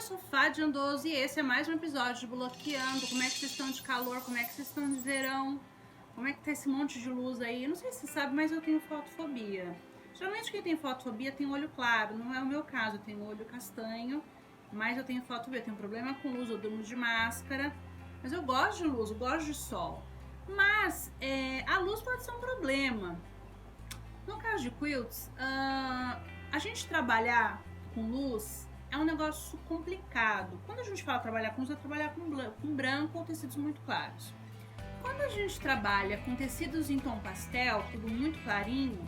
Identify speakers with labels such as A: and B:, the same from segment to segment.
A: sou Fádia Andoso e esse é mais um episódio de Bloqueando. Como é que vocês estão de calor? Como é que vocês estão de verão? Como é que tá esse monte de luz aí? Eu não sei se você sabe, mas eu tenho fotofobia. Geralmente quem tem fotofobia tem olho claro, não é o meu caso, eu tenho olho castanho, mas eu tenho fotofobia, eu tenho problema com luz, eu durmo de máscara, mas eu gosto de luz, eu gosto de sol. Mas a luz pode ser um problema. No caso de quilts, a gente trabalhar com luz é um negócio complicado. Quando a gente fala trabalhar com luz, é trabalhar com branco ou tecidos muito claros. Quando a gente trabalha com tecidos em tom pastel, tudo muito clarinho,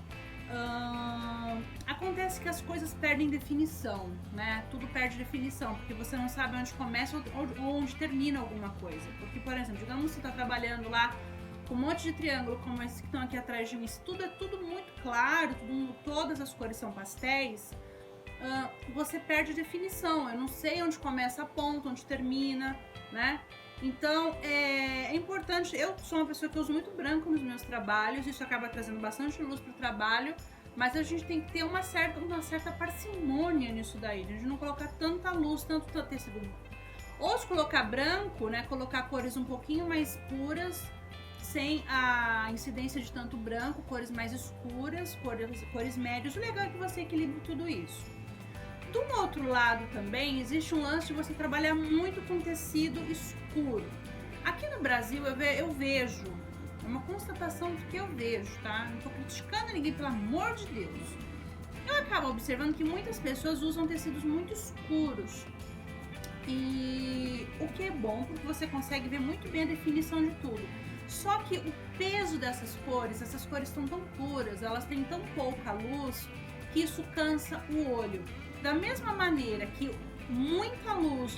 A: acontece que as coisas perdem definição, né? Tudo perde definição, porque você não sabe onde começa ou onde termina alguma coisa. Porque, por exemplo, digamos que você está trabalhando lá com um monte de triângulo, como esses que estão aqui atrás de mim, se tudo é tudo muito claro, todas as cores são pastéis, você perde definição. Eu não sei onde começa a ponta, onde termina, né? Então é importante. Eu sou uma pessoa que uso muito branco nos meus trabalhos, isso acaba trazendo bastante luz para o trabalho, mas a gente tem que ter uma certa parcimônia nisso daí, de não colocar tanta luz, tanto tecido. Ou se colocar branco, né? Colocar cores um pouquinho mais puras, sem a incidência de tanto branco, cores mais escuras, cores médias. O legal é que você equilibre tudo isso. Do outro lado também existe um lance de você trabalhar muito com tecido escuro. Aqui no Brasil eu vejo, é uma constatação do que eu vejo, tá? Não tô criticando ninguém, pelo amor de Deus. Eu acabo observando que muitas pessoas usam tecidos muito escuros. E o que é bom, porque você consegue ver muito bem a definição de tudo. Só que o peso dessas cores, essas cores estão tão puras, elas têm tão pouca luz, que isso cansa o olho. Da mesma maneira que muita luz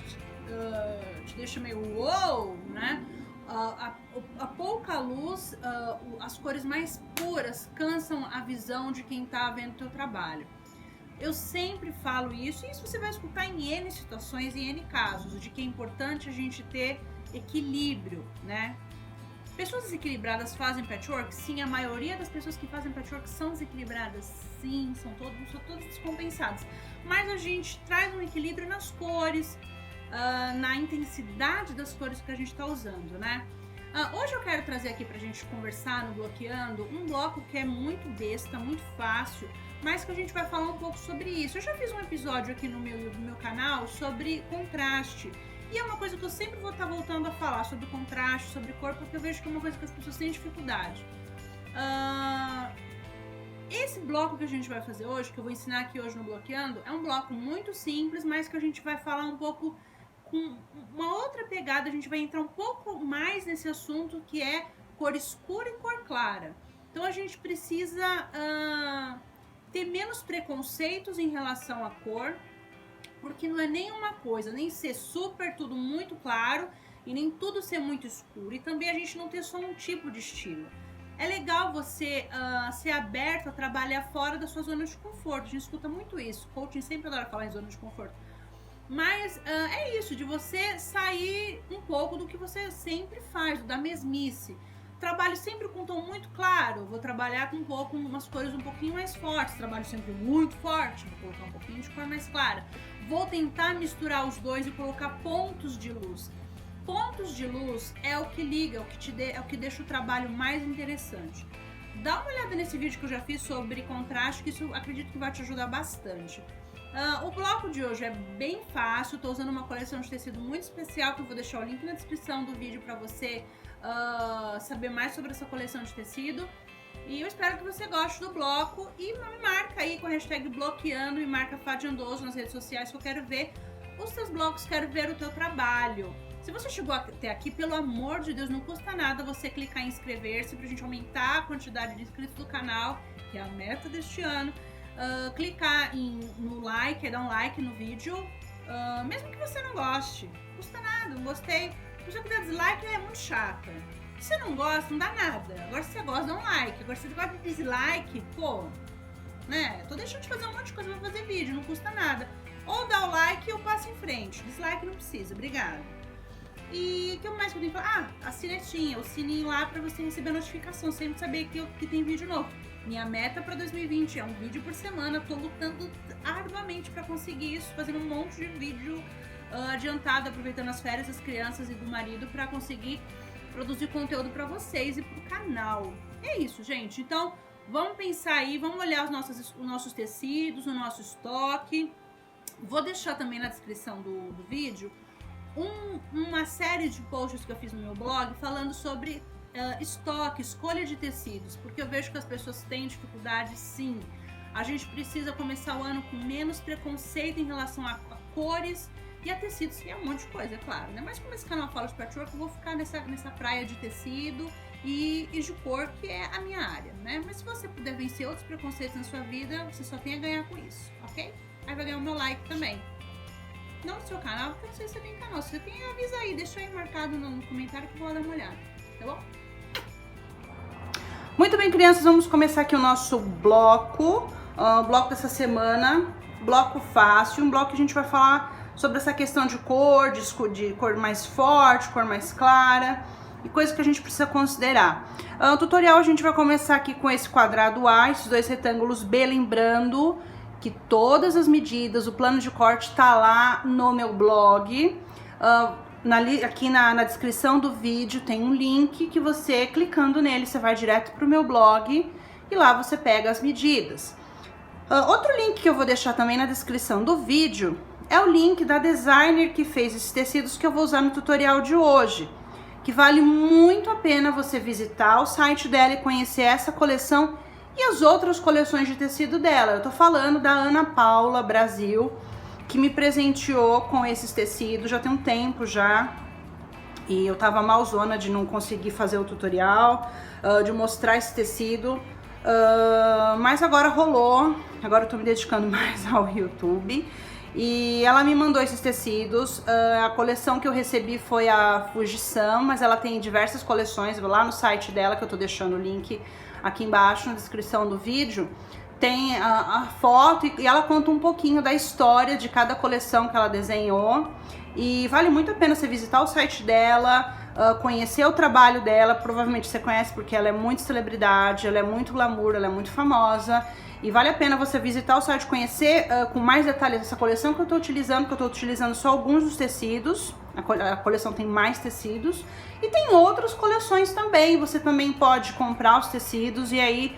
A: te deixa meio uou, né? A pouca luz, as cores mais puras cansam a visão de quem está vendo o teu trabalho. Eu sempre falo isso, e isso você vai escutar em N situações, em N casos, de que é importante a gente ter equilíbrio, né? Pessoas desequilibradas fazem patchwork? Sim, a maioria das pessoas que fazem patchwork são desequilibradas. Sim, são todas descompensadas. Mas a gente traz um equilíbrio nas cores, na intensidade das cores que a gente está usando, né? Hoje eu quero trazer aqui pra gente conversar no Bloqueando um bloco que é muito besta, muito fácil, mas que a gente vai falar um pouco sobre isso. Eu já fiz um episódio aqui no meu canal sobre contraste. E é uma coisa que eu sempre vou estar voltando a falar sobre contraste, sobre cor, porque eu vejo que é uma coisa que as pessoas têm dificuldade. Esse bloco que a gente vai fazer hoje, que eu vou ensinar aqui hoje no Bloqueando, é um bloco muito simples, mas que a gente vai falar um pouco com uma outra pegada. A gente vai entrar um pouco mais nesse assunto, que é cor escura e cor clara. Então a gente precisa ter menos preconceitos em relação à cor, porque não é nem uma coisa, nem ser super tudo muito claro e nem tudo ser muito escuro. E também a gente não ter só um tipo de estilo. É legal você ser aberto a trabalhar fora da sua zona de conforto. A gente escuta muito isso. O coaching sempre adora falar em zona de conforto. Mas é isso, de você sair um pouco do que você sempre faz, da mesmice. Trabalho sempre com um tom muito claro, vou trabalhar com umas cores um pouquinho mais fortes. Trabalho sempre muito forte, vou colocar um pouquinho de cor mais clara. Vou tentar misturar os dois e colocar pontos de luz. Pontos de luz é o que liga, é o que deixa o trabalho mais interessante. Dá uma olhada nesse vídeo que eu já fiz sobre contraste, que isso acredito que vai te ajudar bastante. O bloco de hoje é bem fácil, estou usando uma coleção de tecido muito especial, que eu vou deixar o link na descrição do vídeo para você saber mais sobre essa coleção de tecido. E eu espero que você goste do bloco e me marca aí com a hashtag Bloqueando, me marca Fádia Andoso nas redes sociais, que eu quero ver os teus blocos, quero ver o teu trabalho. Se você chegou até aqui, pelo amor de Deus, não custa nada você clicar em inscrever-se pra gente aumentar a quantidade de inscritos do canal, que é a meta deste ano. Clicar no like, dar um like no vídeo, mesmo que você não goste, não custa nada, não gostei. Se você quiser dislike, é muito chata. Se você não gosta, não dá nada. Agora se você gosta, dá um like. Agora se você gosta de dislike, pô, né? Tô deixando de fazer um monte de coisa pra fazer vídeo, não custa nada. Ou dá o like ou passa em frente. Dislike não precisa, obrigada. E o que mais que eu tenho que falar? A sinetinha, o sininho lá pra você receber a notificação, sempre saber que tem vídeo novo. Minha meta pra 2020 é um vídeo por semana. Tô lutando arduamente pra conseguir isso, fazendo um monte de vídeo adiantado, aproveitando as férias das crianças e do marido para conseguir produzir conteúdo para vocês e pro canal. É isso, gente. Então, vamos pensar aí, vamos olhar os nossos tecidos, o nosso estoque. Vou deixar também na descrição do vídeo uma série de posts que eu fiz no meu blog falando sobre estoque, escolha de tecidos, porque eu vejo que as pessoas têm dificuldade, sim. A gente precisa começar o ano com menos preconceito em relação a cores e a tecidos, que é um monte de coisa, é claro, né? Mas como esse canal fala de patchwork, eu vou ficar nessa praia de tecido e de cor, que é a minha área, né? Mas se você puder vencer outros preconceitos na sua vida, você só tem a ganhar com isso, ok? Aí vai ganhar o meu like também. Não no seu canal, porque eu não sei se você tem canal. Se você tem, avisa aí, deixa aí marcado no comentário que eu vou dar uma olhada, tá bom? Muito bem, crianças, vamos começar aqui o nosso bloco. Bloco dessa semana, bloco fácil, um bloco que a gente vai falar sobre essa questão de cor, de cor mais forte, cor mais clara e coisas que a gente precisa considerar. O tutorial a gente vai começar aqui com esse quadrado A, esses dois retângulos B, lembrando que todas as medidas, o plano de corte tá lá no meu blog. Aqui na descrição do vídeo tem um link que você, clicando nele, você vai direto pro meu blog e lá você pega as medidas. Outro link que eu vou deixar também na descrição do vídeo é o link da designer que fez esses tecidos que eu vou usar no tutorial de hoje, que vale muito a pena você visitar o site dela e conhecer essa coleção e as outras coleções de tecido dela. Eu tô falando da Ana Paula Brasil, que me presenteou com esses tecidos já tem um tempo já, e eu tava malzona de não conseguir fazer o tutorial, de mostrar esse tecido, mas agora rolou, agora eu tô me dedicando mais ao YouTube. E ela me mandou esses tecidos, a coleção que eu recebi foi a Fujisan, mas ela tem diversas coleções, lá no site dela, que eu tô deixando o link aqui embaixo na descrição do vídeo, tem a foto e ela conta um pouquinho da história de cada coleção que ela desenhou. E vale muito a pena você visitar o site dela, conhecer o trabalho dela, provavelmente você conhece porque ela é muito celebridade, ela é muito glamour, ela é muito famosa. E vale a pena você visitar o site, conhecer com mais detalhes essa coleção que eu tô utilizando só alguns dos tecidos. A coleção tem mais tecidos. E tem outras coleções também, você também pode comprar os tecidos e aí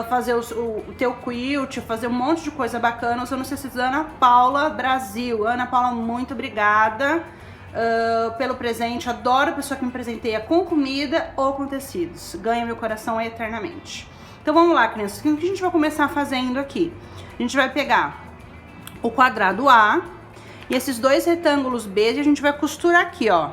A: fazer o teu quilt, fazer um monte de coisa bacana usando os tecidos da Ana Paula Brasil. Ana Paula, muito obrigada pelo presente, adoro a pessoa que me presenteia com comida ou com tecidos, ganha meu coração eternamente. Então vamos lá, crianças, o que a gente vai começar fazendo aqui? A gente vai pegar o quadrado A e esses dois retângulos B e a gente vai costurar aqui, ó.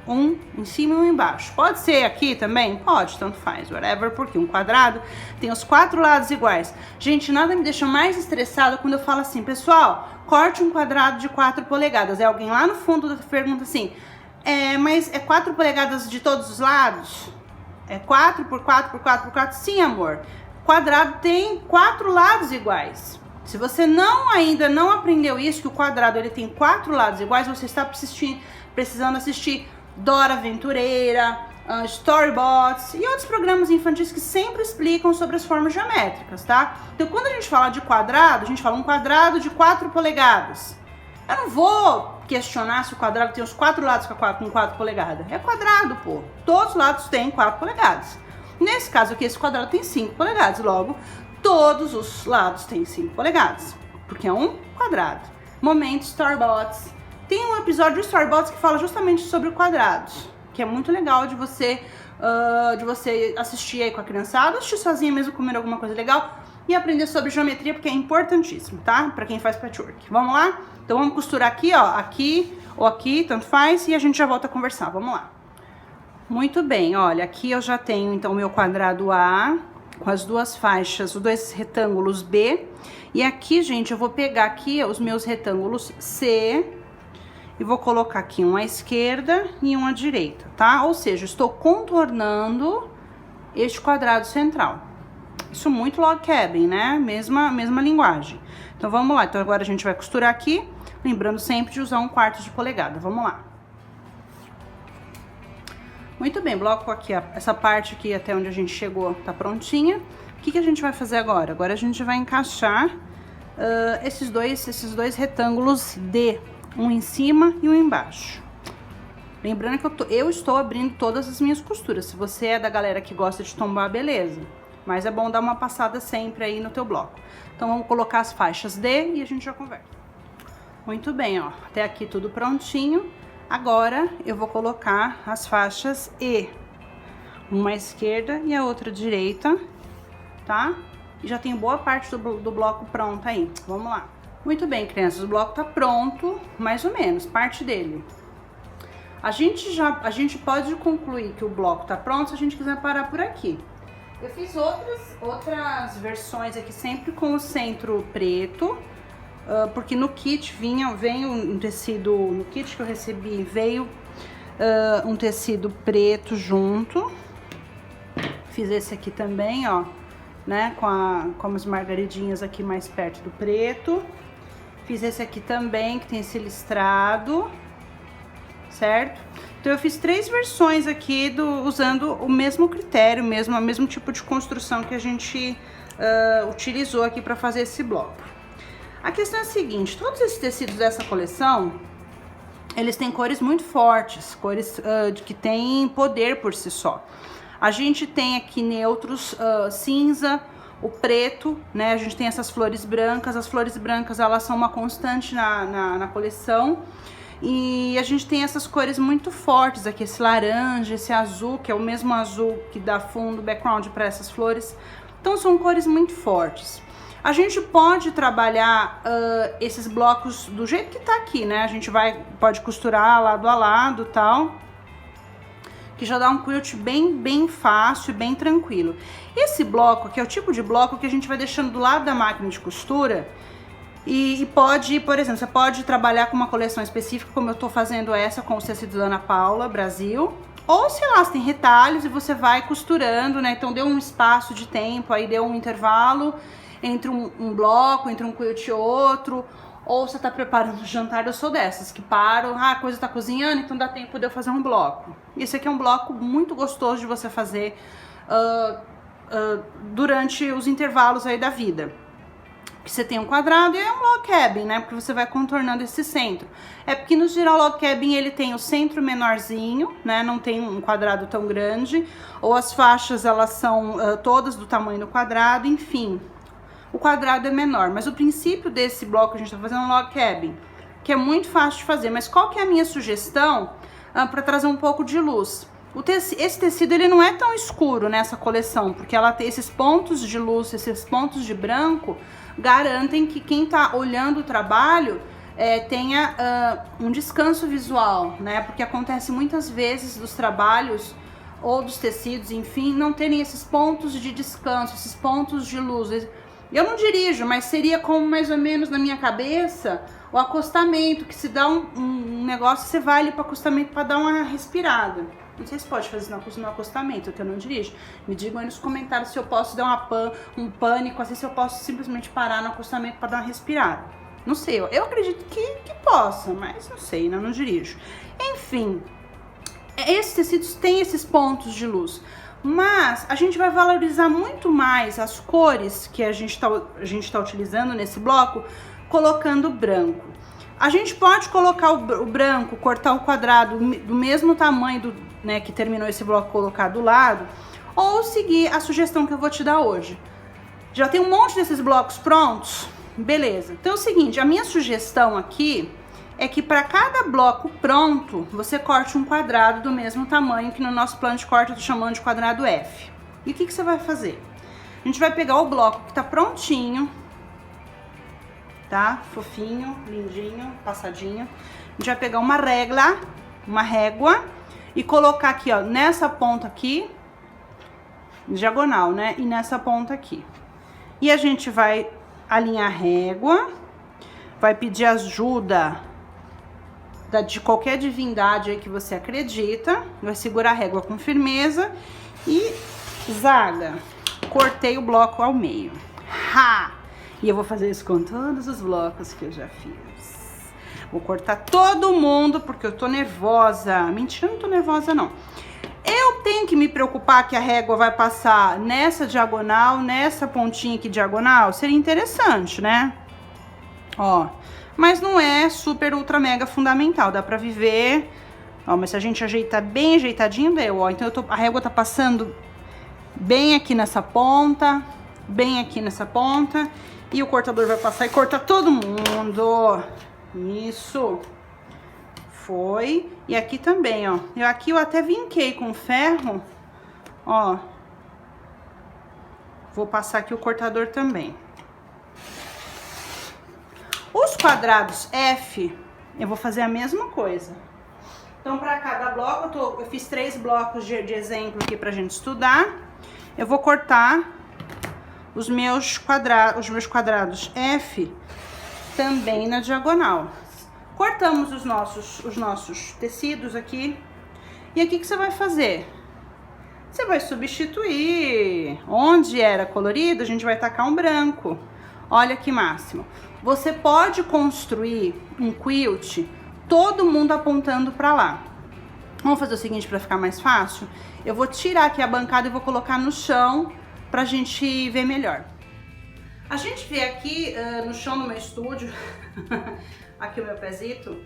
A: Um em cima e um embaixo. Pode ser aqui também? Pode, tanto faz, whatever, porque um quadrado tem os 4 lados iguais. Gente, nada me deixa mais estressada quando eu falo assim, pessoal, corte um quadrado de 4 polegadas. Aí alguém lá no fundo pergunta assim, mas é 4 polegadas de todos os lados? É 4 por 4 por 4 por 4? Sim, amor. Quadrado tem 4 lados iguais. Se você ainda não aprendeu isso, que o quadrado ele tem 4 lados iguais, você está precisando assistir Dora Aventureira, Storybots e outros programas infantis que sempre explicam sobre as formas geométricas, tá? Então, quando a gente fala de quadrado, a gente fala um quadrado de 4 polegadas. Eu não vou questionar se o quadrado tem os 4 lados com 4 polegadas. É quadrado, pô. Todos os lados têm 4 polegadas. Nesse caso aqui, esse quadrado tem 5 polegadas. Logo, todos os lados têm 5 polegadas. Porque é um quadrado. Momento Storybots. Tem um episódio do Storybots que fala justamente sobre quadrados. Que é muito legal de você assistir aí com a criançada. Assistir sozinha mesmo, comendo alguma coisa legal. E aprender sobre geometria, porque é importantíssimo, tá? Pra quem faz patchwork. Vamos lá? Então vamos costurar aqui, ó, aqui ou aqui, tanto faz, e a gente já volta a conversar. Vamos lá. Muito bem, olha, aqui eu já tenho então o meu quadrado A com as duas faixas, os dois retângulos B. E aqui, gente, eu vou pegar aqui os meus retângulos C e vou colocar aqui um à esquerda e um à direita, tá? Ou seja, estou contornando este quadrado central. Isso muito log cabin, né? Mesma linguagem. Então vamos lá, então agora a gente vai costurar aqui, lembrando sempre de usar 1/4 de polegada. Vamos lá. Muito bem, bloco aqui, essa parte aqui até onde a gente chegou tá prontinha. O que a gente vai fazer agora? Agora a gente vai encaixar esses dois retângulos D Um em cima e um embaixo. Lembrando que eu estou abrindo todas as minhas costuras. Se você é da galera que gosta de tombar, beleza. Mas é bom dar uma passada sempre aí no teu bloco. Então vamos colocar as faixas D e a gente já conversa. Muito bem, ó. Até aqui tudo prontinho. Agora eu vou colocar as faixas E. Uma à esquerda e a outra à direita, tá? E já tem boa parte do bloco pronto aí. Vamos lá. Muito bem, crianças. O bloco tá pronto, mais ou menos, parte dele. A gente pode concluir que o bloco tá pronto se a gente quiser parar por aqui. Eu fiz outras versões aqui sempre com o centro preto, porque no kit vem um tecido, no kit que eu recebi veio um tecido preto junto. Fiz esse aqui também, ó, né, com as margaridinhas aqui mais perto do preto. Fiz esse aqui também, que tem esse listrado, certo? Então eu fiz 3 versões aqui usando o mesmo critério, o mesmo tipo de construção que a gente utilizou aqui para fazer esse bloco. A questão é a seguinte, todos esses tecidos dessa coleção, eles têm cores muito fortes, cores que têm poder por si só. A gente tem aqui neutros, cinza, o preto, né? A gente tem essas flores brancas. As flores brancas, elas são uma constante na coleção. E a gente tem essas cores muito fortes aqui, esse laranja, esse azul, que é o mesmo azul que dá fundo, background para essas flores. Então são cores muito fortes. A gente pode trabalhar esses blocos do jeito que tá aqui, né? A gente pode costurar lado a lado e tal, que já dá um quilt bem fácil, bem tranquilo. Esse bloco aqui é o tipo de bloco que a gente vai deixando do lado da máquina de costura e pode, por exemplo, você pode trabalhar com uma coleção específica, como eu tô fazendo essa com os tecidos da Ana Paula, Brasil, ou sei lá, você tem retalhos e você vai costurando, né? Então deu um espaço de tempo, aí deu um intervalo entre um bloco, entre um quilt e outro, ou você tá preparando o jantar. Eu sou dessas, que paro, a coisa tá cozinhando, então dá tempo de eu fazer um bloco. Esse aqui é um bloco muito gostoso de você fazer durante os intervalos aí da vida. Que você tem um quadrado e é um log cabin, né? Porque você vai contornando esse centro. É porque no geral o log cabin ele tem o centro menorzinho, né? Não tem um quadrado tão grande. Ou as faixas elas são todas do tamanho do quadrado, enfim. O quadrado é menor, mas o princípio desse bloco que a gente tá fazendo é um log cabin, que é muito fácil de fazer. Mas qual que é a minha sugestão para trazer um pouco de luz? Esse tecido ele não é tão escuro nessa coleção, porque ela tem esses pontos de luz, esses pontos de branco, garantem que quem tá olhando o trabalho tenha um descanso visual, né? Porque acontece muitas vezes dos trabalhos ou dos tecidos, enfim, não terem esses pontos de descanso, esses pontos de luz. Eu não dirijo, mas seria como mais ou menos na minha cabeça o acostamento, que se dá um negócio, você vai ali para acostamento para dar uma respirada. Não sei se pode fazer isso no acostamento, que eu não dirijo. Me digam aí nos comentários se eu posso dar um pânico, assim, se eu posso simplesmente parar no acostamento para dar uma respirada. Não sei, eu acredito que possa, mas não sei, né? Eu não dirijo. Enfim, esses tecidos têm esses pontos de luz. Mas a gente vai valorizar muito mais as cores que a gente tá utilizando nesse bloco, colocando branco. A gente pode colocar o branco, cortar o quadrado do mesmo tamanho né, que terminou esse bloco, colocar do lado, ou seguir a sugestão que eu vou te dar hoje. Já tem um monte desses blocos prontos? Beleza. Então é o seguinte, a minha sugestão aqui é que para cada bloco pronto, você corte um quadrado do mesmo tamanho, que no nosso plano de corte eu tô chamando de quadrado F. E o que você vai fazer? A gente vai pegar o bloco que tá prontinho, tá? Fofinho, lindinho, passadinho. A gente vai pegar uma régua, e colocar aqui, ó, nessa ponta aqui, diagonal, né? E nessa ponta aqui. E a gente vai alinhar a régua, vai pedir ajuda de qualquer divindade aí que você acredita, vai segurar a régua com firmeza e zaga. Cortei o bloco ao meio. Ha! E eu vou fazer isso com todos os blocos que eu já fiz. Vou cortar todo mundo porque eu tô nervosa. Mentira, não tô nervosa não. Eu tenho que me preocupar que a régua vai passar nessa diagonal, nessa pontinha aqui diagonal? Seria interessante, né? Ó, mas não é super ultra mega fundamental, dá pra viver. Ó, mas se a gente ajeitar bem ajeitadinho, deu, ó. Então a régua tá passando bem aqui nessa ponta, bem aqui nessa ponta, e o cortador vai passar e cortar todo mundo. Isso. Foi. E aqui também, ó. Aqui eu até vinquei com ferro, ó. Vou passar aqui o cortador também. Os quadrados F, eu vou fazer a mesma coisa. Então, para cada bloco, eu fiz 3 blocos de exemplo aqui pra gente estudar. Eu vou cortar os meus quadrados F também na diagonal. Cortamos os nossos tecidos aqui. E aqui o que você vai fazer? Você vai substituir. Onde era colorido, a gente vai tacar um branco. Olha que máximo. Você pode construir um quilt, todo mundo apontando para lá. Vamos fazer o seguinte para ficar mais fácil? Eu vou tirar aqui a bancada e vou colocar no chão pra gente ver melhor. A gente vê aqui no chão do meu estúdio, aqui o meu pezito,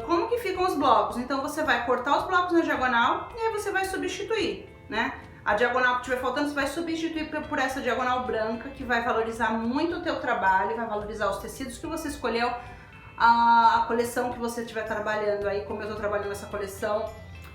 A: como que ficam os blocos. Então você vai cortar os blocos na diagonal e aí você vai substituir, né? A diagonal que estiver faltando, você vai substituir por essa diagonal branca, que vai valorizar muito o teu trabalho, vai valorizar os tecidos que você escolheu, a coleção que você estiver trabalhando aí, como eu estou trabalhando nessa coleção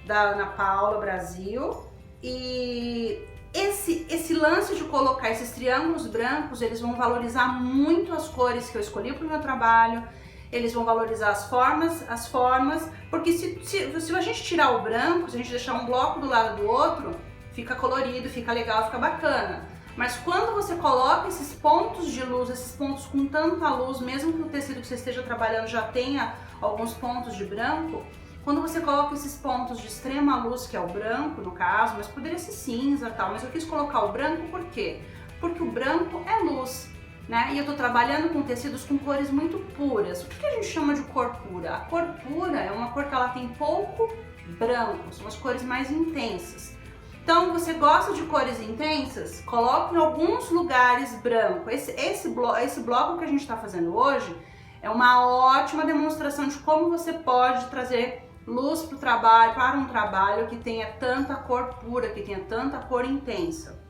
A: da Ana Paula Brasil. E esse lance de colocar esses triângulos brancos, eles vão valorizar muito as cores que eu escolhi para o meu trabalho, eles vão valorizar as formas, porque se a gente tirar o branco, se a gente deixar um bloco do lado do outro, fica colorido, fica legal, fica bacana. Mas quando você coloca esses pontos de luz, esses pontos com tanta luz, mesmo que o tecido que você esteja trabalhando já tenha alguns pontos de branco, quando você coloca esses pontos de extrema luz, que é o branco no caso, mas poderia ser cinza e tal, mas eu quis colocar o branco por quê? Porque o branco é luz, né? E eu tô trabalhando com tecidos com cores muito puras. O que a gente chama de cor pura? A cor pura é uma cor que ela tem pouco branco, são as cores mais intensas. Então, você gosta de cores intensas? Coloque em alguns lugares branco. Esse bloco que a gente está fazendo hoje é uma ótima demonstração de como você pode trazer luz para um trabalho que tenha tanta cor pura, que tenha tanta cor intensa.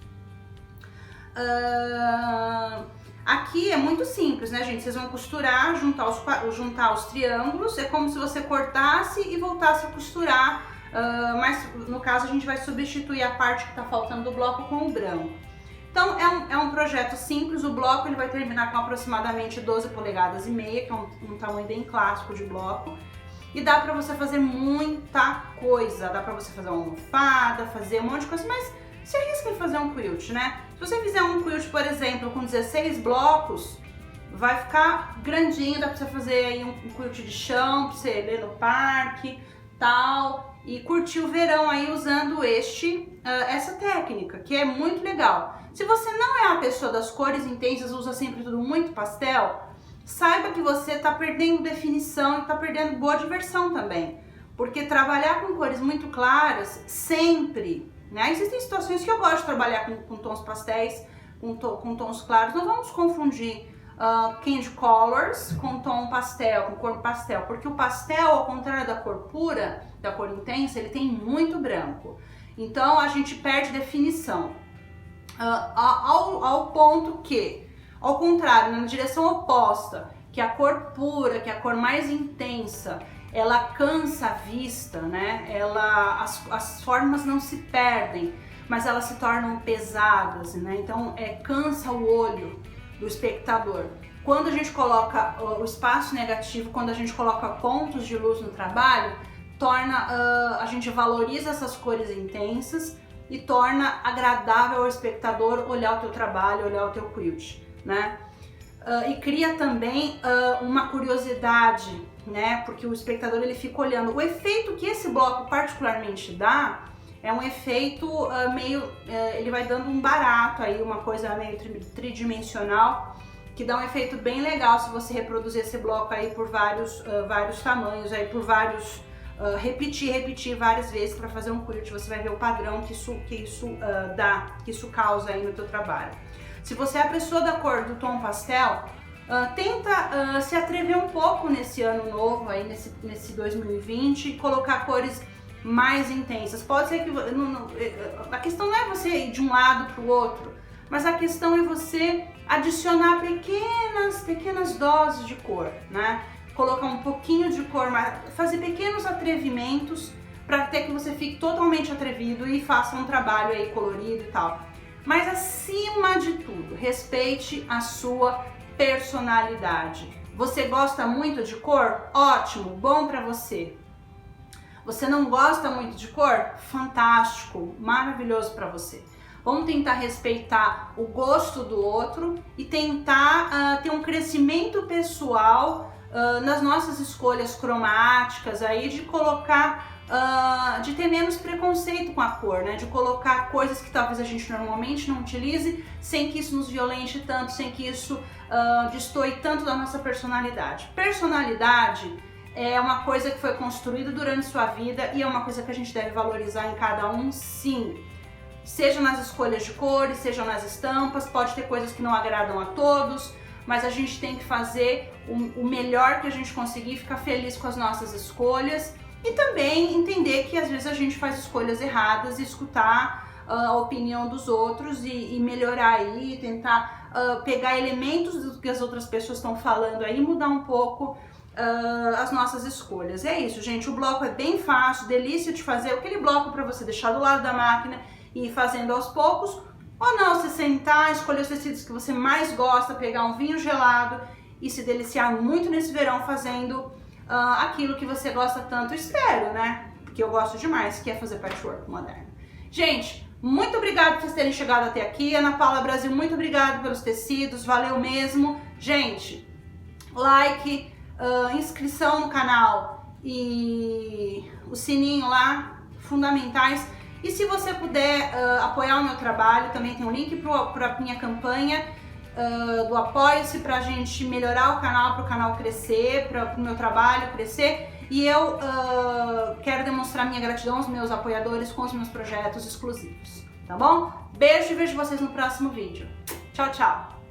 A: Aqui é muito simples, né, gente? Vocês vão costurar, juntar os triângulos. É como se você cortasse e voltasse a costurar. Mas no caso a gente vai substituir a parte que está faltando do bloco com o branco. Então é um projeto simples. O bloco ele vai terminar com aproximadamente 12 polegadas e meia, que é um tamanho bem clássico de bloco. E dá pra você fazer muita coisa. Dá pra você fazer uma almofada, fazer um monte de coisa, mas se arrisca em fazer um quilt, né? Se você fizer um quilt, por exemplo, com 16 blocos, vai ficar grandinho. Dá pra você fazer aí um quilt de chão, pra você ler no parque, tal, e curtir o verão aí usando essa técnica, que é muito legal. Se você não é a pessoa das cores intensas, usa sempre tudo muito pastel, saiba que você está perdendo definição e está perdendo boa diversão também. Porque trabalhar com cores muito claras, sempre, né? Existem situações que eu gosto de trabalhar com tons pastéis, com tons claros. Não vamos confundir candy colors com tom pastel, com cor pastel, porque o pastel, ao contrário da cor pura, da cor intensa, ele tem muito branco. Então a gente perde definição. Ao ponto que, ao contrário, na direção oposta, que a cor pura, que a cor mais intensa, ela cansa a vista, né? As formas não se perdem, mas elas se tornam pesadas, né? Então cansa o olho do espectador. Quando a gente coloca o espaço negativo, quando a gente coloca pontos de luz no trabalho, a gente valoriza essas cores intensas e torna agradável ao espectador olhar o teu trabalho, olhar o teu quilt, né? E cria também uma curiosidade, né? Porque o espectador ele fica olhando. O efeito que esse bloco particularmente dá é um efeito ele vai dando um barato aí, uma coisa meio tridimensional, que dá um efeito bem legal se você reproduzir esse bloco aí por vários tamanhos, aí por vários repetir várias vezes para fazer um quilt. Você vai ver o padrão que isso causa aí no teu trabalho. Se você é a pessoa da cor do tom pastel, Tenta se atrever um pouco nesse ano novo, aí nesse 2020, e colocar cores mais intensas. Pode ser que a questão não é você ir de um lado para o outro, mas a questão é você adicionar pequenas doses de cor, né? Colocar um pouquinho de cor, fazer pequenos atrevimentos para até que você fique totalmente atrevido e faça um trabalho aí colorido e tal. Mas acima de tudo, respeite a sua personalidade. Você gosta muito de cor? Ótimo, bom para você. Você não gosta muito de cor? Fantástico, maravilhoso para você. Vamos tentar respeitar o gosto do outro e tentar ter um crescimento pessoal nas nossas escolhas cromáticas, aí de colocar, de ter menos preconceito com a cor, né? De colocar coisas que talvez a gente normalmente não utilize, sem que isso nos violente tanto, sem que isso destoie tanto da nossa personalidade. Personalidade é uma coisa que foi construída durante sua vida e é uma coisa que a gente deve valorizar em cada um, sim. Seja nas escolhas de cores, seja nas estampas, pode ter coisas que não agradam a todos, mas a gente tem que fazer o melhor que a gente conseguir, ficar feliz com as nossas escolhas e também entender que às vezes a gente faz escolhas erradas e escutar a opinião dos outros e melhorar aí, tentar pegar elementos do que as outras pessoas estão falando aí e mudar um pouco as nossas escolhas. É isso, gente, o bloco é bem fácil, delícia de fazer, aquele bloco para você deixar do lado da máquina e ir fazendo aos poucos, ou não, você sentar, escolher os tecidos que você mais gosta, pegar um vinho gelado e se deliciar muito nesse verão fazendo aquilo que você gosta tanto, espero, né? Porque eu gosto demais, que é fazer patchwork moderno. Gente, muito obrigada por vocês terem chegado até aqui. Ana Paula Brasil, muito obrigada pelos tecidos, valeu mesmo. Gente, like, inscrição no canal e o sininho lá, fundamentais. E se você puder apoiar o meu trabalho, também tem um link para a minha campanha do Apoia-se, para a gente melhorar o canal, para o canal crescer, para o meu trabalho crescer. E eu quero demonstrar minha gratidão aos meus apoiadores com os meus projetos exclusivos, tá bom? Beijo e vejo vocês no próximo vídeo. Tchau, tchau!